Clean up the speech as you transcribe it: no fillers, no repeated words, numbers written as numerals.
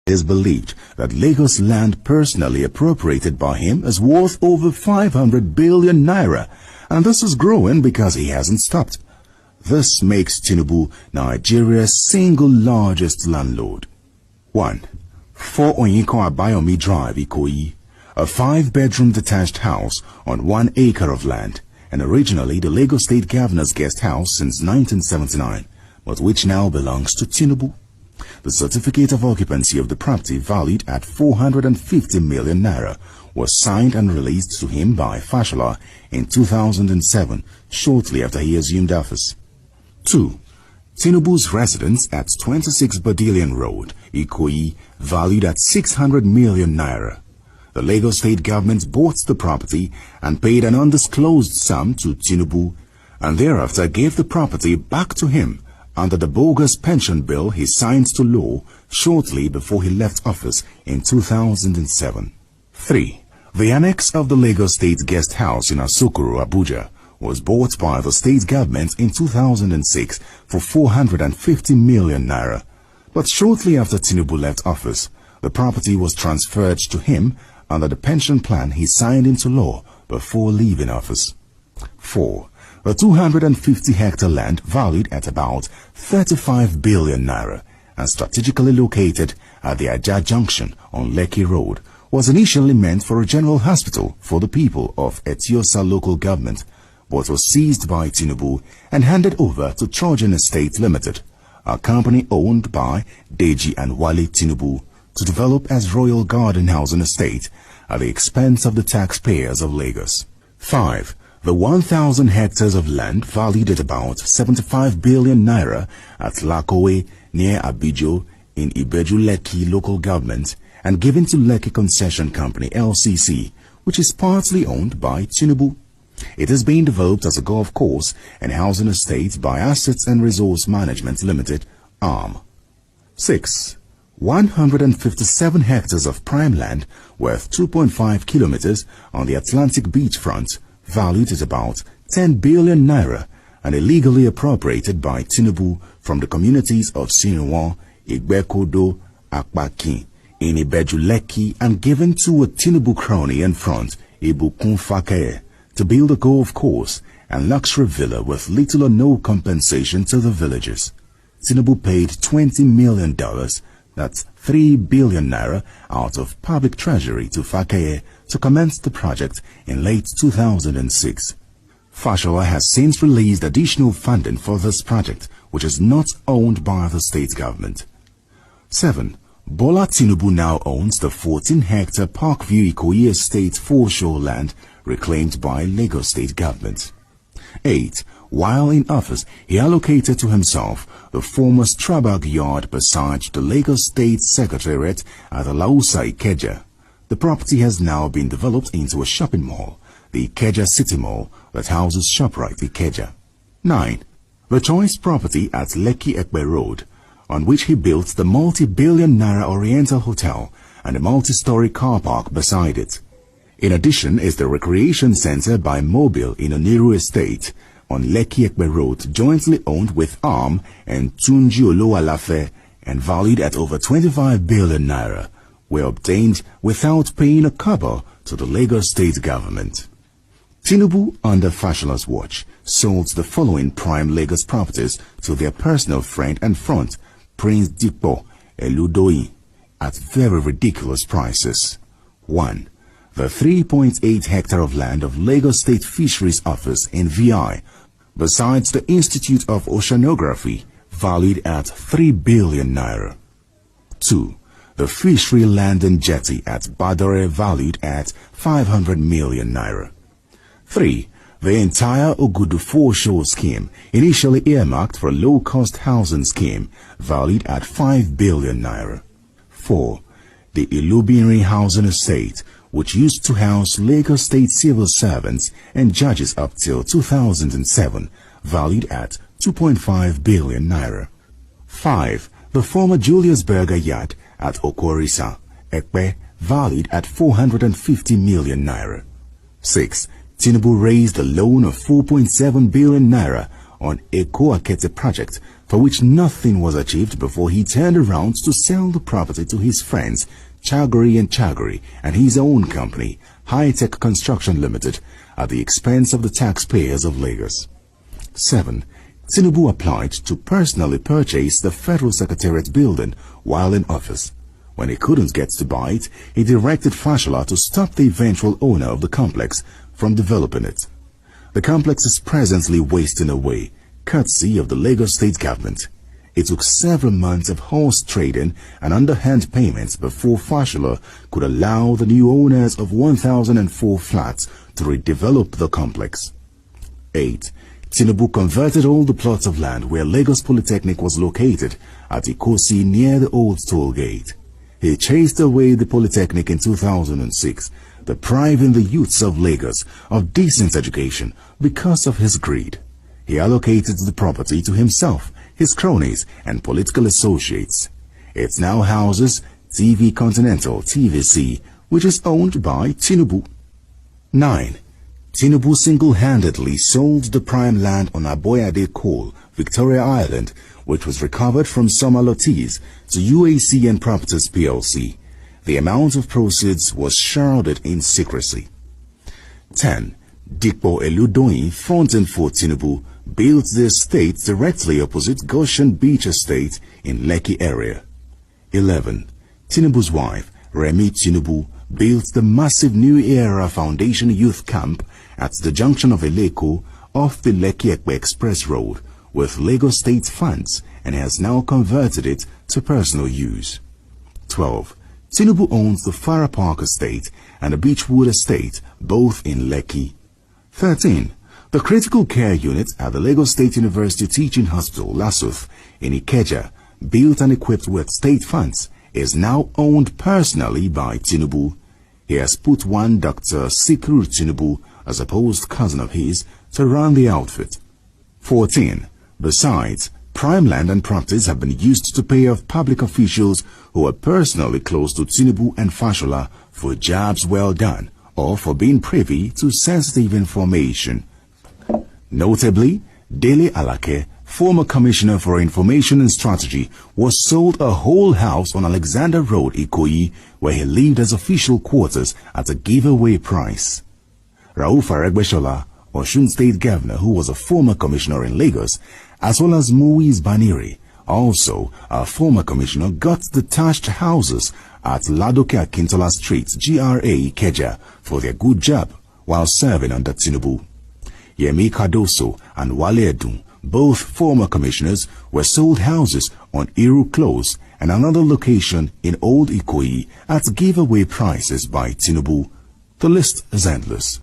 It is believed that Lagos land personally appropriated by him is worth over 500 billion naira, and this is growing because he hasn't stopped. This makes Tinubu Nigeria's single largest landlord. 1. 4 Onyinkan Abayomi Drive, Ikoyi, a 5-bedroom detached house on 1 acre of land, and originally the Lagos State Governor's guest house since 1979, but which now belongs to Tinubu. The certificate of occupancy of the property, valued at 450 million naira, was signed and released to him by fashionla in 2007, shortly after he assumed office. 2. Tinubu's residence at 26 Badilian Road, Ikoyi, valued at 600 million naira. The Lagos State government bought the property and paid an undisclosed sum to Tinubu, and thereafter gave the property back to him under the bogus pension bill he signed to law shortly before he left office in 2007. 3. The annex of the Lagos State Guest House in Asokoro, Abuja, was bought by the state government in 2006 for 450 million naira. But shortly after Tinubu left office, the property was transferred to him under the pension plan he signed into law before leaving office. 4. The 250-hectare land, valued at about 35 billion naira and strategically located at the Ajah Junction on Lekki Road, was initially meant for a general hospital for the people of Etiosa local government, but was seized by Tinubu and handed over to Trojan Estate Limited, a company owned by Deji and Wale Tinubu, to develop as Royal Garden Housing Estate at the expense of the taxpayers of Lagos. 5. The 1,000 hectares of land, valued at about 75 billion naira at Lakowe near Abijo in Ibeju Lekki local government, and given to Lekki Concession Company LCC, which is partly owned by Tinubu. It is being developed as a golf course and housing estate by Assets and Resource Management Limited, ARM. 6. 157 hectares of prime land worth 2.5 kilometers on the Atlantic beachfront, valued at about 10 billion naira and illegally appropriated by Tinubu from the communities of Sinuwan, Igbekodo, Akpaki, in Ibeju Lekki, and given to a Tinubu crony in front, Ibukun Fakeye, to build a golf course and luxury villa with little or no compensation to the villagers. Tinubu paid $20 million, that's 3 billion naira, out of public treasury to Fakeye to commence the project in late 2006. Fashionla has since released additional funding for this project, which is not owned by the state government. 7. Bola Tinubu now owns the 14-hectare Parkview Ikoyi Estate foreshore land reclaimed by Lagos State government. 8. While in office, he allocated to himself the former Strabag yard beside the Lagos State Secretariat at Alausa, Ikeja. The property has now been developed into a shopping mall, the Ikeja City Mall, that houses ShopRite Ikeja. 9. The choice property at Lekki Ekpe Road, on which he built the multi-billion naira Oriental Hotel and a multi-story car park beside it. In addition is the recreation center by Mobile in Oniru Estate on Lekki Ekpe Road, jointly owned with ARM and Tunji Oloalafe and valued at over 25 billion naira, were obtained without paying a kobo to the Lagos State government. Tinubu, under Fashionla's watch, sold the following prime Lagos properties to their personal friend and front, Prince Dipo Eludoyi, at very ridiculous prices. 1. The 3.8 hectare of land of Lagos State Fisheries Office in VI, besides the Institute of Oceanography, valued at 3 billion naira. 2. The fishery land and jetty at Badore, valued at 500 million naira. 3. The entire Ogudu foreshore scheme, initially earmarked for a low-cost housing scheme, valued at 5 billion naira. 4. The Ilubinri housing estate, which used to house Lagos State civil servants and judges up till 2007, valued at 2.5 billion naira. 5. The former Julius Berger yard at Okorisa, Ekpe, valued at 450 million naira. 6. Tinubu raised a loan of 4.7 billion naira on Eko Akete project, for which nothing was achieved before he turned around to sell the property to his friends Chagori and his own company, High Tech Construction Limited, at the expense of the taxpayers of Lagos. 7. Tinubu applied to personally purchase the Federal Secretariat building while in office. When he couldn't get to buy it, he directed fashionla to stop the eventual owner of the complex from developing it. The complex is presently wasting away, courtesy of the Lagos state government. It took several months of horse trading and underhand payments before fashionla could allow the new owners of 1,004 flats to redevelop the complex. 8. Tinubu converted all the plots of land where Lagos Polytechnic was located at Ikosi near the old toll gate. He chased away the Polytechnic in 2006, depriving the youths of Lagos of decent education because of his greed. He allocated the property to himself, his cronies, and political associates. It now houses TV Continental (TVC), which is owned by Tinubu. 9. Tinubu single-handedly sold the prime land on Aboyade Coal, Victoria Island, which was recovered from some allottees, to UACN Properties PLC. The amount of proceeds was shrouded in secrecy. 10. Dikpo Eludoyin, fronting for Tinubu, built the estate directly opposite Goshen Beach Estate in Lekki area. 11. Tinubu's wife, Remi Tinubu, built the massive New Era Foundation Youth Camp at the junction of Eleko off the Lekki-Ekpe Express Road with Lagos State funds and has now converted it to personal use. 12. Tinubu owns the Farah Park Estate and the Beechwood Estate, both in Lekki. 13. The critical care unit at the Lagos State University Teaching Hospital, LASUTH, in Ikeja, built and equipped with state funds, is now owned personally by Tinubu. He has put one Dr. Sikiru Tinubu, a supposed cousin of his, to run the outfit. 14. Besides, prime land and properties have been used to pay off public officials who are personally close to Tinubu and fashionla for jobs well done or for being privy to sensitive information. Notably, Dele Alake, former Commissioner for Information and Strategy, was sold a whole house on Alexander Road, Ikoyi, where he lived as official quarters at a giveaway price. Rauf Aregbesola, Osun State Governor, who was a former commissioner in Lagos, as well as Muiz Baniri, also a former commissioner, got detached houses at Ladoke Akintola Street, GRA Ikeja, for their good job while serving under Tinubu. Yemi Cardoso and Wale Edun, both former commissioners, were sold houses on Iru Close and another location in Old Ikoyi at giveaway prices by Tinubu. The list is endless.